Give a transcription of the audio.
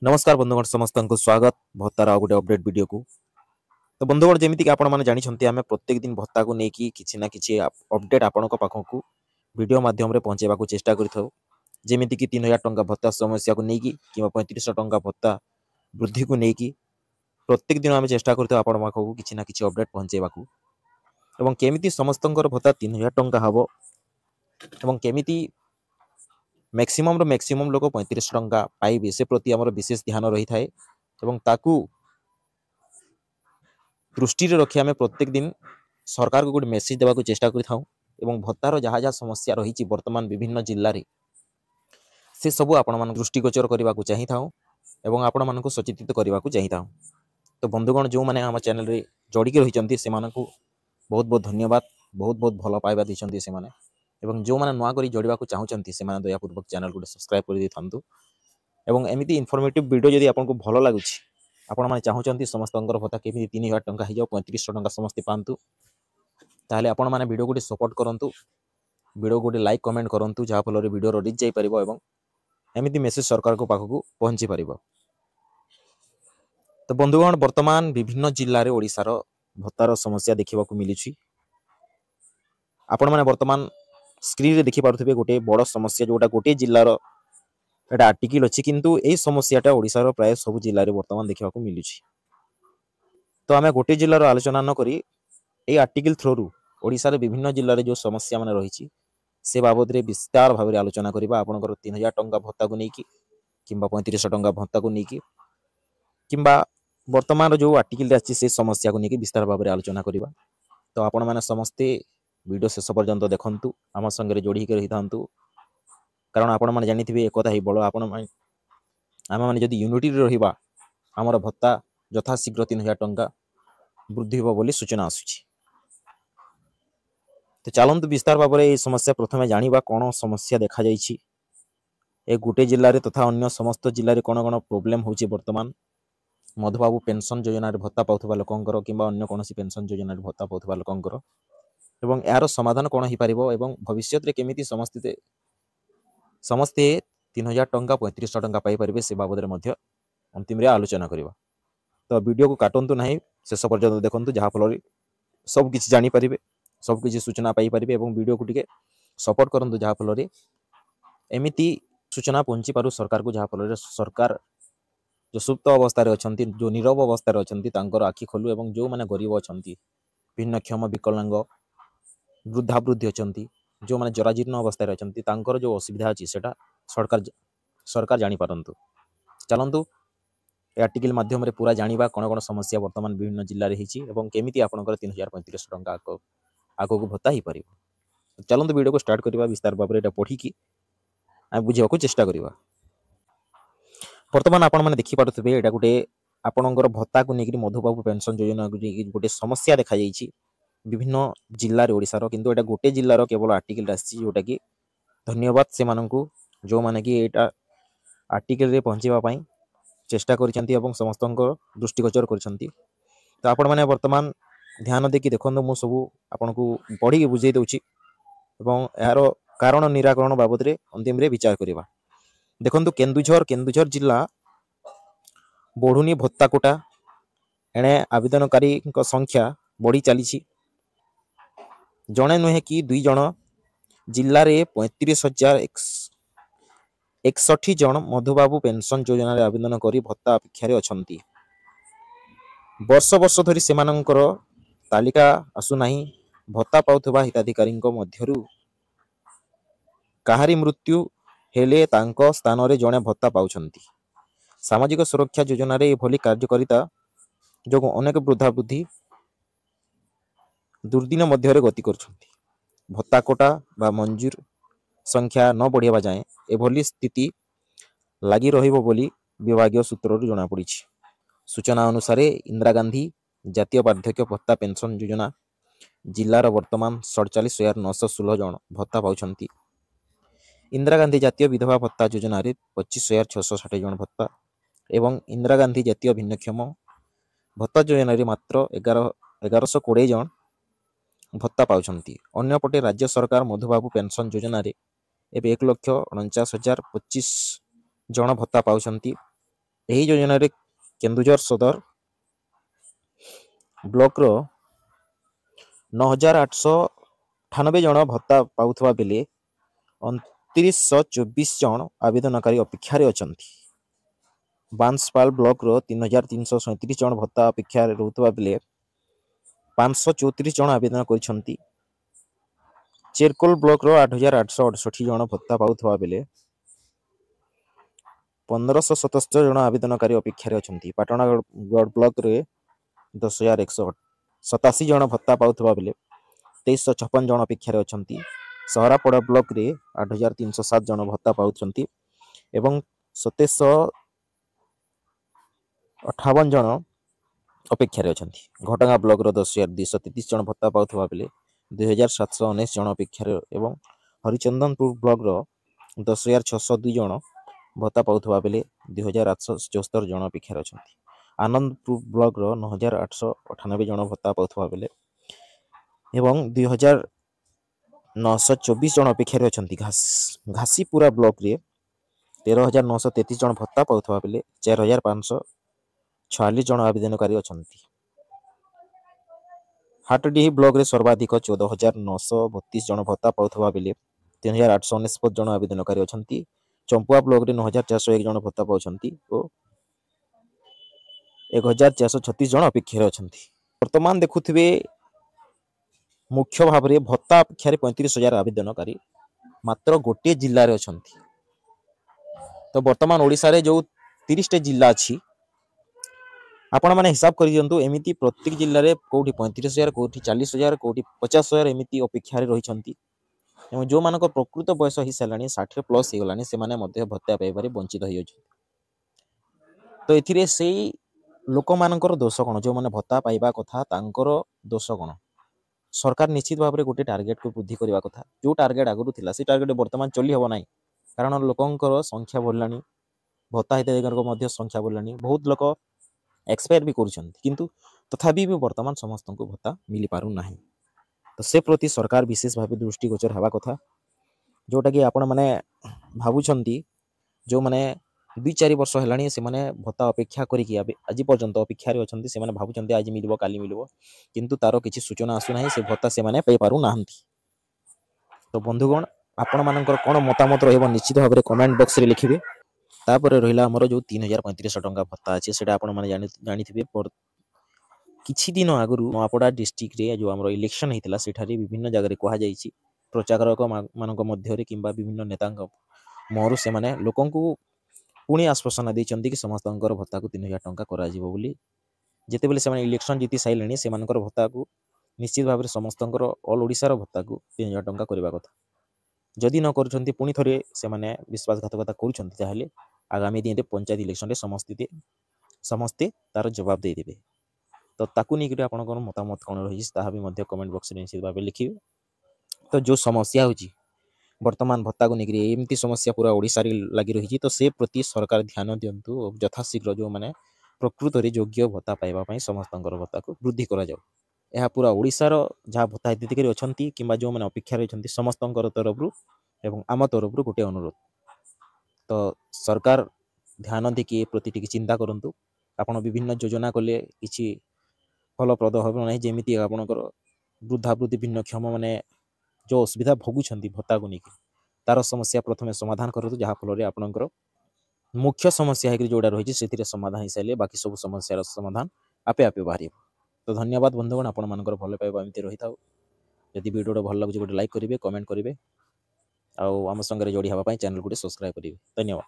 नमस्कार बंधुगण समस्त को स्वागत भत्तार आ गोटे अपडेट वीडियो को। तो बंधुगण जमीक आपने जानते आम प्रत्येक दिन भत्ता को लेकिन किसी ना कि अपडेट आपण पाखक वीडियो माध्यम पहुँचेवा चेष्टा करमिति कि 3000 टंका भत्ता समस्या को लेकिन कि 3500 टंका भत्ता वृद्धि को लेकिन प्रत्येक दिन आम चेष्टा करखक किसी ना कि अपडेट पहुँचेवा केमी समस्त भत्ता 3000 टंका हम और केमी मैक्सिमम लोक 35 टंका पाइबे से प्रति आमर विशेष ध्यान रही थाए ताकू दृष्टि रखी आम प्रत्येक दिन सरकार को गोटे मेसेज देवा चेष्टा कर भत्तार जहाँ जहाँ समस्या रही वर्तमान विभिन्न जिले में से सबू आपण दृष्टिगोचर करने को चाहिए और आपण मानक सचेतित करने को चाहिए। तो बंधुगण जो मैंने आम चैनल रे जोड़िक रही से बहुत बहुत धन्यवाद, बहुत बहुत भल पाइबा देते से एवं जो मैंने नुआ कर जोड़ा चाहते से दयापूर्वक चैनल को सब्सक्राइब कर दिखातु एवं एमती इनफॉर्मेटिव वीडियो जदि आपको भल लगुच आपण मैंने चाहते समस्त भत्ता केमी 3000 टंका हो 3500 टंका समस्ते पातु ताहले आपण मैंने वीडियो को सपोर्ट करूँ, वीडियो को लाइक कमेंट करूँ जहाँफल वीडियो रिच जापर और एमती मेसेज सरकार को पाखक पहुँची पार। तो बंधुगण वर्तमान विभिन्न जिले में ओडिशार भत्तार समस्या देखा मिलूँ। आपण मैंने वर्तमान स्क्रीन रे देखि पारुथिबे गोटे बड़ समस्या जोटा गोटे जिलार एटा आर्टिकल अच्छी किंतु यही समस्याटा ओडिशार प्राय सब जिले में वर्तमान देखा मिलूँ। तो आम गोटे जिलार आलोचना न करी यही आर्टिकल थ्रू ओडिशार विभिन्न जिले में जो समस्या मान रही से बाबद में विस्तार भाव में आलोचना करवा आपंकर 3000 टंका भत्ता को लेकिन कि 3500 टंका भत्ता को लेकिन कि वर्तमान जो आर्टिकल आसी से समस्या को लेकिन विस्तार भाव में आलोचना करवा। तो आपण मैंने समस्ते वीडियो शेष पर्यंत देखु आम संगे जोड़ी रही था कारण आपण मैंने जानी एक ही बड़ आपण आम मैंने जब यूनिटी रहा आमर भत्ता यथाशीघ्र 3000 टंका वृद्धि हो बोली सूचना आसूची। तो चलतु विस्तार भाव में समस्या प्रथम जाना कौन समस्या देखा ए गोटे जिले तथा अन्य समस्त जिले में कौन कौन प्रोब्लेम होची वर्तमान मधुबाबू पेंशन योजना भत्ता पाउथबा लोकंकर किंबा अन्य कौन पेंशन योजना भत्ता पाउथबा लोकंकर एवं यार समाधान कौन हो पार और भविष्य में केमी समस्ते 3000 टंका 3500 टंका पाइपर से बाबद में अंतिम आलोचना करवा। तो वीडियो को काटू ना शेष पर्यंत देखूँ जहाँफल सब किसी जानीपर सब किसी सूचना पाइपर और वीडियो को टिके सपोर्ट करूँ जहाँफल एमती सूचना पहुँची पार सरकार को जहाँफल सरकार जो सुप्त अवस्था अच्छा जो नीरव अवस्था अच्छा आखि खोलू और जो मैंने गरीब अच्छा भिन्नक्षम विकलांग वृद्धा वृद्धि अच्छा जो मैंने जराजीर्ण अवस्था अच्छा जो असुविधा अच्छी से सरकार जानीपारतु। चलतु आर्टिकल माध्यम पूरा जाना कौन कौन समस्या वर्तमान विभिन्न जिले में होती केमी आपंकर 3000-3500 टंका आग को भत्ता हो पार। चलतु वीडियो को स्टार्ट करवा विस्तार भाव में पढ़ी आम बुझा चेष्टा करवा। वर्तमान आपण मैंने देखिपे यहाँ गोटे आपणकर भत्ता को लेकिन मधुबाबू पेंशन योजना गोटे समस्या देखा विभिन्न जिले में ओडिशार किंतु एटा गोटे जिलार केवल आर्टिकल आसी जोटा कि धन्यवाद से मानू जो मैंने कि यहाँ आर्टिकल पहुँचवाई चेष्टा कर समस्त दृष्टिगोचर कर। तो आपण मैंने वर्तमान ध्यान देकी देखो मु सब आपन को पढ़ी बुझे दूची यार कारण निराकरण बाबद में अंतिम विचार करवा। देखो केन्दुझर जिला बढ़ुनी भत्ता कोटा एणे आवेदनकारी संख्या बढ़ी चली जड़े नुहे कि 2 जन जिले में 35,061 जन मधुबाबू पेंशन योजना आवेदन कर भत्ता अपेक्षा अच्छा वर्ष वर्ष धरी से तालिका आसुना भत्ता पाउथबा हिताधिकारी मध्यरु काहारी मृत्यु हेले तांको स्थान रे जड़े भत्ता पाउछंती। सामाजिक सुरक्षा योजना रे भली कार्यकारिता जो अनेक वृद्धा वृद्धि दुर्दिन मध्य गति कर भत्ता कोटा बा मंजूर संख्या न बढ़िया जाए एभली स्थिति लगी रही विभाग सूत्र जना पड़ी। सूचना अनुसार इंदिरा गांधी जातीय वार्धक्य भत्ता पेंशन योजना जिलार वर्तमान 47,916 जन भत्ता पाउछंती। इंदिरा गांधी जातीय विधवा भत्ता योजना 25,660 जन भत्ता एवं इंदिरा गांधी जातीय भिन्नक्षम भत्ता योजना मात्र 1120 जन भत्ता पाउछंती। अन्यपटे राज्य सरकार मधुबाबू पेंशन योजना एवं 1,49,025 जन भत्ता पाउछंती। ଏହି ଯୋଜନାରେ କେନ୍ଦୁଝର ସଦର ବ୍ଲକର 9,898 ଜଣ ଭତ୍ତା ପାଉଥିବା ବେଲେ 2924 ଜଣ ଆବେଦନକାରୀ ଅପେକ୍ଷାରେ ଅଛନ୍ତି। ବାଂଶପାଲ ବ୍ଲକର 3,337 ଜଣ ଭତ୍ତା ଅପେକ୍ଷାରେ ରହୁଥିବା ବେଲେ 534 ଜଣ ଆବେଦନ କରିଛନ୍ତି। ଚେରକୋଲ ବ୍ଲକର 8,868 ଜଣ ଭତ୍ତା ପାଉଥିବା ବେଲେ 1,577 ଜଣ ଆବେଦନକାରୀ ଅପେକ୍ଷାରେ ଅଛନ୍ତି। ପାଟଣାଗଡ଼ ବ୍ଲକରେ 10,187 ଜଣ ଭତ୍ତା ପାଉଥିବା ବେଲେ 2,356 ଜଣ ଅପେକ୍ଷାରେ ଅଛନ୍ତି। ସହରାପଡ଼ା ବ୍ଲକରେ 8,307 ଜଣ ଭତ୍ତା ପାଉଛନ୍ତି ଏବଂ 2,758 ଜଣ ଅପେକ୍ଷାରେ ଅଛନ୍ତି। ଘଟଗାଁ ବ୍ଲକର 10,233 ଜଣ ଭତ୍ତା ପାଉଥିବା ବେଲେ 2,719 ଜଣ ଅପେକ୍ଷାରେ ଏବଂ ହରିଚନ୍ଦନପୁର ବ୍ଲକର 10,602 ଜଣ ଭତ୍ତା ପାଉଥିବା ବେଲେ 2,874 ଜଣ ଅପେକ୍ଷାରେ ଅଛନ୍ତି। ଆନନ୍ଦପୁର ବ୍ଲକର 9,898 ଜଣ ଭତ୍ତା ପାଉଥିବା ବେଲେ ଏବଂ 2,924 ଜଣ ଅପେକ୍ଷାରେ ଅଛନ୍ତି। ଘାସିପୁରା ବ୍ଲକରେ 13,933 ଜଣ ଭତ୍ତା ପାଉଥିବା ବେଲେ 4,546 ଜଣ ଆବେଦନକାରୀ ଅଛନ୍ତି। ହାଟଡିହି ବ୍ଲକରେ ସର୍ବାଧିକ 14,932 ଜଣ ଭତ୍ତା ପାଉଥିବା ବେଲେ 3,899 ଜଣ ଆବେଦନକାରୀ ଅଛନ୍ତି। ଚମ୍ପୁଆ ବ୍ଲକରେ 9,401 ଜଣ ଭତ୍ତା ପାଉଛନ୍ତି ଓ 1,436 ଜଣ ଅପେକ୍ଷାରେ ଅଛନ୍ତି। ବର୍ତ୍ତମାନ ଦେଖୁଥିବେ ମୁଖ୍ୟ ଭାବରେ ଭତ୍ତା ଅପେକ୍ଷାରେ 35,000 ଆବେଦନକାରୀ ମାତ୍ର ଗୋଟିଏ ଜିଲ୍ଲାରେ ଅଛନ୍ତି। ତ ବର୍ତ୍ତମାନ ଓଡ଼ିଶାରେ ଯେଉଁ 30ଟି ଜିଲ୍ଲା ଅଛି ଆପଣମାନେ ହିସାବ କରିଦିଅନ୍ତୁ। ଏମିତି ପ୍ରତ୍ୟେକ ଜିଲ୍ଲାରେ କେଉଁଠି 35,000 କେଉଁଠି 40,000 କେଉଁଠି 50,000 ଏମିତି ଅପେକ୍ଷାରେ ରହିଛନ୍ତି ଏବଂ ଯେଉଁମାନଙ୍କ ପ୍ରକୃତ ବୟସ ହେଇସାରିଲାଣି 60+ ହେଇଗଲାଣି ସେମାନେ ମଧ୍ୟ ଭତ୍ତା ପାଇବାରେ ବଞ୍ଚିତ ହୋଇଅଛନ୍ତି। ତ ଏଥିରେ ସେଇ ଲୋକମାନଙ୍କର ଦୋଷ କ'ଣ? ଯେଉଁମାନେ ଭତ୍ତା ପାଇବା କଥା ତାଙ୍କର ଦୋଷ କ'ଣ? ସରକାର ନିଶ୍ଚିତ ଭାବରେ ଗୋଟେ ଟାର୍ଗେଟକୁ ବୃଦ୍ଧି କରିବା କଥା। ଯେଉଁ ଟାର୍ଗେଟ ଆଗରୁ ଥିଲା ସେ ଟାର୍ଗେଟ ବର୍ତ୍ତମାନ ଚଲି ହେବ ନାହିଁ, କାରଣ ଲୋକଙ୍କର ସଂଖ୍ୟା ବଢ଼ିଲାଣି, ଭତ୍ତା ହିତାଧିକାରୀଙ୍କ ମଧ୍ୟ ସଂଖ୍ୟା ବଢ଼ିଲାଣି, ବହୁତ ଲୋକ ଏକ୍ସପାୟାର ବି କରୁଛନ୍ତି, କିନ୍ତୁ ତଥାପି ବି ବର୍ତ୍ତମାନ ସମସ୍ତଙ୍କୁ ଭତ୍ତା ମିଳିପାରୁନାହିଁ। ତ ସେ ପ୍ରତି ସରକାର ବିଶେଷ ଭାବେ ଦୃଷ୍ଟିଗୋଚର ହେବା କଥା। ଯେଉଁଟାକି ଆପଣମାନେ ଭାବୁଛନ୍ତି ଯେଉଁମାନେ 2-4 ବର୍ଷ ହେଲାଣି ସେମାନେ ଭତ୍ତା ଅପେକ୍ଷା କରିକି ଆଜି ପର୍ଯ୍ୟନ୍ତ ଅପେକ୍ଷାରେ ଅଛନ୍ତି, ସେମାନେ ଭାବୁଛନ୍ତି ଆଜି ମିଳିବ କାଲି ମିଳିବ, କିନ୍ତୁ ତାର କିଛି ସୂଚନା ଆସୁନାହିଁ, ସେ ଭତ୍ତା ସେମାନେ ପାଇପାରୁନାହାନ୍ତି। ତ ବନ୍ଧୁଗଣ ଆପଣମାନଙ୍କର କ'ଣ ମତାମତ ରହିବ ନିଶ୍ଚିତ ଭାବରେ କମେଣ୍ଟ ବକ୍ସରେ ଲିଖିବେ। ତାପରେ ରହିଲା ଆମର ଯେଉଁ 3,035 ଟଙ୍କା ଭତ୍ତା ଅଛି ସେଇଟା ଆପଣମାନେ ଜାଣିଥିବେ। କିଛି ଦିନ ଆଗରୁ ନୂଆପଡ଼ା ଡିଷ୍ଟ୍ରିକ୍ଟରେ ଯେଉଁ ଆମର ଇଲେକ୍ସନ୍ ହେଇଥିଲା ସେଠାରେ ବିଭିନ୍ନ ଜାଗାରେ କୁହାଯାଇଛି, ପ୍ରଚାରକମାନଙ୍କ ମଧ୍ୟରେ କିମ୍ବା ବିଭିନ୍ନ ନେତାଙ୍କ ମୁହଁରୁ ସେମାନେ ଲୋକଙ୍କୁ ପୁଣି ଆଶ୍ୱାସନା ଦେଇଛନ୍ତି କି ସମସ୍ତଙ୍କର ଭତ୍ତାକୁ 3,000 ଟଙ୍କା କରାଯିବ ବୋଲି। ଯେତେବେଳେ ସେମାନେ ଇଲେକ୍ସନ୍ ଜିତି ସାରିଲେଣି ସେମାନଙ୍କର ଭତ୍ତାକୁ ନିଶ୍ଚିତ ଭାବରେ ସମସ୍ତଙ୍କର ଅଲ୍ ଓଡ଼ିଶାର ଭତ୍ତାକୁ 3,000 ଟଙ୍କା କରିବା କଥା। ଯଦି ନ କରୁଛନ୍ତି ପୁଣି ଥରେ ସେମାନେ ବିଶ୍ୱାସଘାତକତା କରୁଛନ୍ତି, ତାହେଲେ ଆଗାମୀ ଦିନରେ ପଞ୍ଚାୟତ ଇଲେକ୍ସନରେ ସମସ୍ତେ ତାର ଜବାବ ଦେଇଦେବେ। ତ ତାକୁ ନେଇକରି ଆପଣଙ୍କର ମତାମତ କ'ଣ ରହିଛି ତାହା ବି ମଧ୍ୟ କମେଣ୍ଟ ବକ୍ସରେ ନିଶ୍ଚିତ ଭାବେ ଲିଖିବେ। ତ ଯେଉଁ ସମସ୍ୟା ହେଉଛି ବର୍ତ୍ତମାନ ଭତ୍ତାକୁ ନେଇକରି ଏମିତି ସମସ୍ୟା ପୁରା ଓଡ଼ିଶାରେ ଲାଗି ରହିଛି, ତ ସେ ପ୍ରତି ସରକାର ଧ୍ୟାନ ଦିଅନ୍ତୁ ଓ ଯଥାଶୀଘ୍ର ଯେଉଁମାନେ ପ୍ରକୃତରେ ଯୋଗ୍ୟ ଭତ୍ତା ପାଇବା ପାଇଁ ସମସ୍ତଙ୍କର ଭତ୍ତାକୁ ବୃଦ୍ଧି କରାଯାଉ। ଏହା ପୁରା ଓଡ଼ିଶାର ଯାହା ଭତ୍ତା ହିତାଧିକାରୀ ଅଛନ୍ତି କିମ୍ବା ଯେଉଁମାନେ ଅପେକ୍ଷାରେ ଅଛନ୍ତି ସମସ୍ତଙ୍କର ତରଫରୁ ଏବଂ ଆମ ତରଫରୁ ଗୋଟିଏ ଅନୁରୋଧ। ତ ସରକାର ଧ୍ୟାନ ଦେଇକି ଏ ପ୍ରତି ଟିକେ ଚିନ୍ତା କରନ୍ତୁ। ଆପଣ ବିଭିନ୍ନ ଯୋଜନା କଲେ କିଛି ଫଳପ୍ରଦ ହେବ ନାହିଁ। ଯେମିତି ଆପଣଙ୍କର ବୃଦ୍ଧାବୃଦ୍ଧି ଭିନ୍ନକ୍ଷମ ମାନେ ଯେଉଁ ଅସୁବିଧା ଭୋଗୁଛନ୍ତି ଭତ୍ତାକୁ ନେଇକି ତାର ସମସ୍ୟା ପ୍ରଥମେ ସମାଧାନ କରନ୍ତୁ, ଯାହାଫଳରେ ଆପଣଙ୍କର ମୁଖ୍ୟ ସମସ୍ୟା ହେଇକି ଯେଉଁଟା ରହିଛି ସେଥିରେ ସମାଧାନ ହେଇସାରିଲେ ବାକି ସବୁ ସମସ୍ୟାର ସମାଧାନ ଆପେ ଆପେ ବାହାରିବ। ତ ଧନ୍ୟବାଦ ବନ୍ଧୁଗଣ, ଆପଣମାନଙ୍କର ଭଲ ପାଇବା ଏମିତି ରହିଥାଉ। ଯଦି ଭିଡ଼ିଓଟା ଭଲ ଲାଗୁଛି ଗୋଟେ ଲାଇକ୍ କରିବେ, କମେଣ୍ଟ କରିବେ ଆଉ ଆମ ସାଙ୍ଗରେ ଯୋଡ଼ି ହେବା ପାଇଁ ଚ୍ୟାନେଲକୁ ଗୋଟେ ସବସ୍କ୍ରାଇବ୍ କରିବେ। ଧନ୍ୟବାଦ।